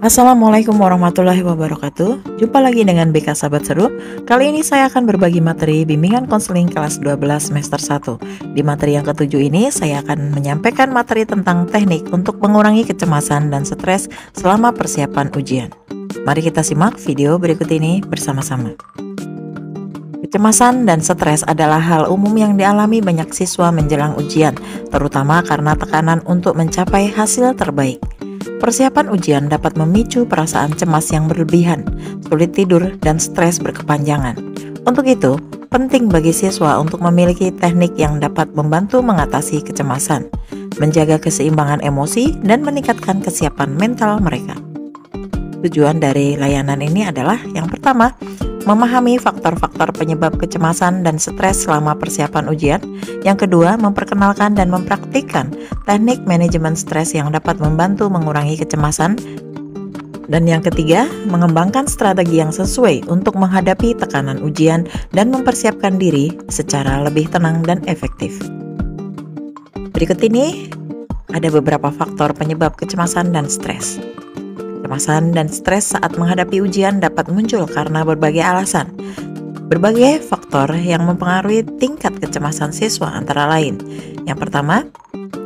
Assalamualaikum warahmatullahi wabarakatuh. Jumpa lagi dengan BK Sahabat Seru. Kali ini saya akan berbagi materi bimbingan konseling kelas 12 semester 1. Di materi yang ketujuh ini saya akan menyampaikan materi tentang teknik untuk mengurangi kecemasan dan stres selama persiapan ujian. Mari kita simak video berikut ini bersama-sama. Kecemasan dan stres adalah hal umum yang dialami banyak siswa menjelang ujian, terutama karena tekanan untuk mencapai hasil terbaik. Persiapan ujian dapat memicu perasaan cemas yang berlebihan, sulit tidur, dan stres berkepanjangan. Untuk itu, penting bagi siswa untuk memiliki teknik yang dapat membantu mengatasi kecemasan, menjaga keseimbangan emosi, dan meningkatkan kesiapan mental mereka. Tujuan dari layanan ini adalah yang pertama, memahami faktor-faktor penyebab kecemasan dan stres selama persiapan ujian. Yang kedua, memperkenalkan dan mempraktikkan teknik manajemen stres yang dapat membantu mengurangi kecemasan. Dan yang ketiga, mengembangkan strategi yang sesuai untuk menghadapi tekanan ujian dan mempersiapkan diri secara lebih tenang dan efektif. Berikut ini ada beberapa faktor penyebab kecemasan dan stres. Kecemasan dan stres saat menghadapi ujian dapat muncul karena berbagai alasan. Berbagai faktor yang mempengaruhi tingkat kecemasan siswa antara lain. Yang pertama,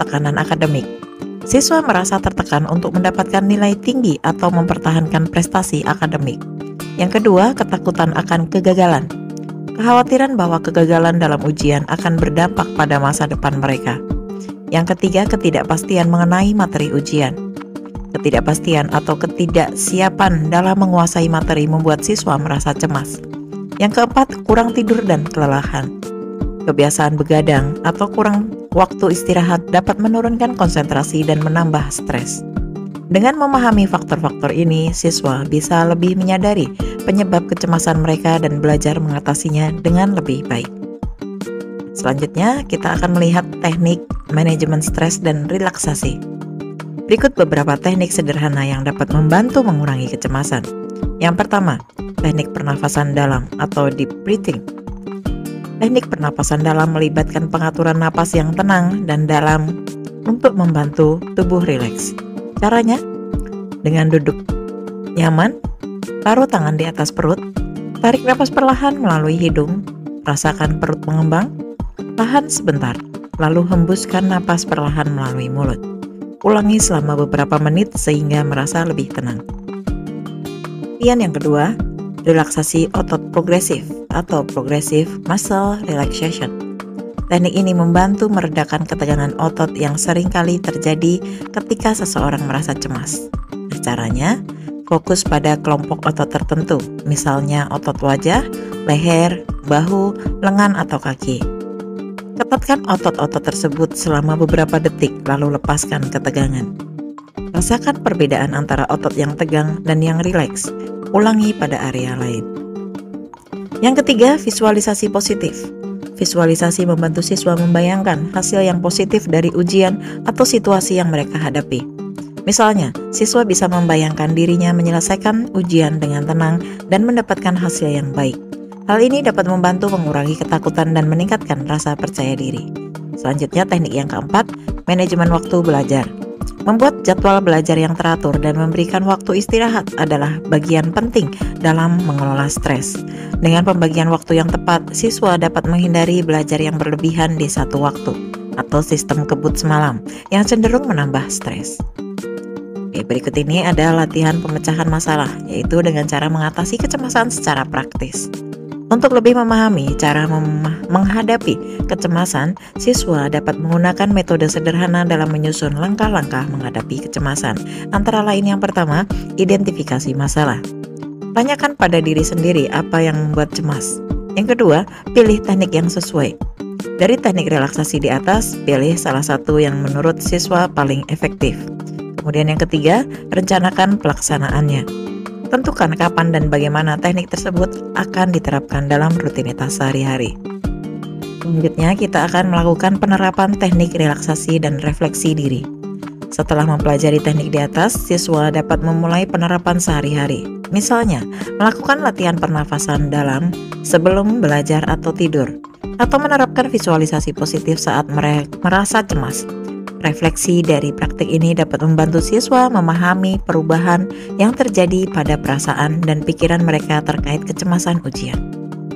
tekanan akademik. Siswa merasa tertekan untuk mendapatkan nilai tinggi atau mempertahankan prestasi akademik. Yang kedua, ketakutan akan kegagalan. Kekhawatiran bahwa kegagalan dalam ujian akan berdampak pada masa depan mereka. Yang ketiga, ketidakpastian mengenai materi ujian. Ketidakpastian atau ketidaksiapan dalam menguasai materi membuat siswa merasa cemas. Yang keempat, kurang tidur dan kelelahan. Kebiasaan begadang atau kurang waktu istirahat dapat menurunkan konsentrasi dan menambah stres. Dengan memahami faktor-faktor ini, siswa bisa lebih menyadari penyebab kecemasan mereka dan belajar mengatasinya dengan lebih baik. Selanjutnya, kita akan melihat teknik manajemen stres dan relaksasi. Berikut beberapa teknik sederhana yang dapat membantu mengurangi kecemasan. Yang pertama, teknik pernafasan dalam atau deep breathing. Teknik pernapasan dalam melibatkan pengaturan napas yang tenang dan dalam untuk membantu tubuh rileks. Caranya, dengan duduk nyaman, taruh tangan di atas perut, tarik napas perlahan melalui hidung, rasakan perut mengembang, tahan sebentar, lalu hembuskan napas perlahan melalui mulut. Ulangi selama beberapa menit sehingga merasa lebih tenang. Kemudian yang kedua, relaksasi otot progresif atau progressive muscle relaxation. Teknik ini membantu meredakan ketegangan otot yang seringkali terjadi ketika seseorang merasa cemas. Caranya, fokus pada kelompok otot tertentu, misalnya otot wajah, leher, bahu, lengan, atau kaki. Ketatkan otot-otot tersebut selama beberapa detik, lalu lepaskan ketegangan. Rasakan perbedaan antara otot yang tegang dan yang rileks. Ulangi pada area lain. Yang ketiga, visualisasi positif. Visualisasi membantu siswa membayangkan hasil yang positif dari ujian atau situasi yang mereka hadapi. Misalnya, siswa bisa membayangkan dirinya menyelesaikan ujian dengan tenang dan mendapatkan hasil yang baik. Hal ini dapat membantu mengurangi ketakutan dan meningkatkan rasa percaya diri. Selanjutnya, teknik yang keempat, manajemen waktu belajar. Membuat jadwal belajar yang teratur dan memberikan waktu istirahat adalah bagian penting dalam mengelola stres. Dengan pembagian waktu yang tepat, siswa dapat menghindari belajar yang berlebihan di satu waktu atau sistem kebut semalam yang cenderung menambah stres. Oke, berikut ini ada latihan pemecahan masalah, yaitu dengan cara mengatasi kecemasan secara praktis. Untuk lebih memahami cara menghadapi kecemasan, siswa dapat menggunakan metode sederhana dalam menyusun langkah-langkah menghadapi kecemasan. Antara lain yang pertama, identifikasi masalah. Tanyakan pada diri sendiri apa yang membuat cemas. Yang kedua, pilih teknik yang sesuai. Dari teknik relaksasi di atas, pilih salah satu yang menurut siswa paling efektif. Kemudian yang ketiga, rencanakan pelaksanaannya. Tentukan kapan dan bagaimana teknik tersebut akan diterapkan dalam rutinitas sehari-hari. Selanjutnya, kita akan melakukan penerapan teknik relaksasi dan refleksi diri. Setelah mempelajari teknik di atas, siswa dapat memulai penerapan sehari-hari. Misalnya, melakukan latihan pernafasan dalam sebelum belajar atau tidur, atau menerapkan visualisasi positif saat merasa cemas. Refleksi dari praktik ini dapat membantu siswa memahami perubahan yang terjadi pada perasaan dan pikiran mereka terkait kecemasan ujian.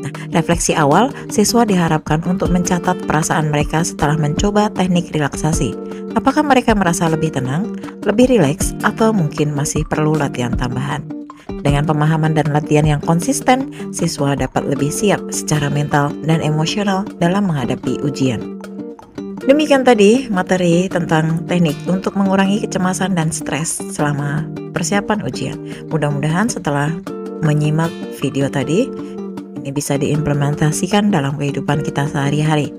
Nah, refleksi awal, siswa diharapkan untuk mencatat perasaan mereka setelah mencoba teknik relaksasi. Apakah mereka merasa lebih tenang, lebih rileks, atau mungkin masih perlu latihan tambahan? Dengan pemahaman dan latihan yang konsisten, siswa dapat lebih siap secara mental dan emosional dalam menghadapi ujian. Demikian tadi materi tentang teknik untuk mengurangi kecemasan dan stres selama persiapan ujian. Mudah-mudahan setelah menyimak video tadi, ini bisa diimplementasikan dalam kehidupan kita sehari-hari.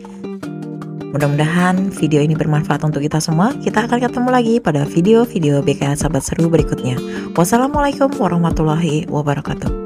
Mudah-mudahan video ini bermanfaat untuk kita semua. Kita akan ketemu lagi pada video-video BK Sahabat Seru berikutnya. Wassalamualaikum warahmatullahi wabarakatuh.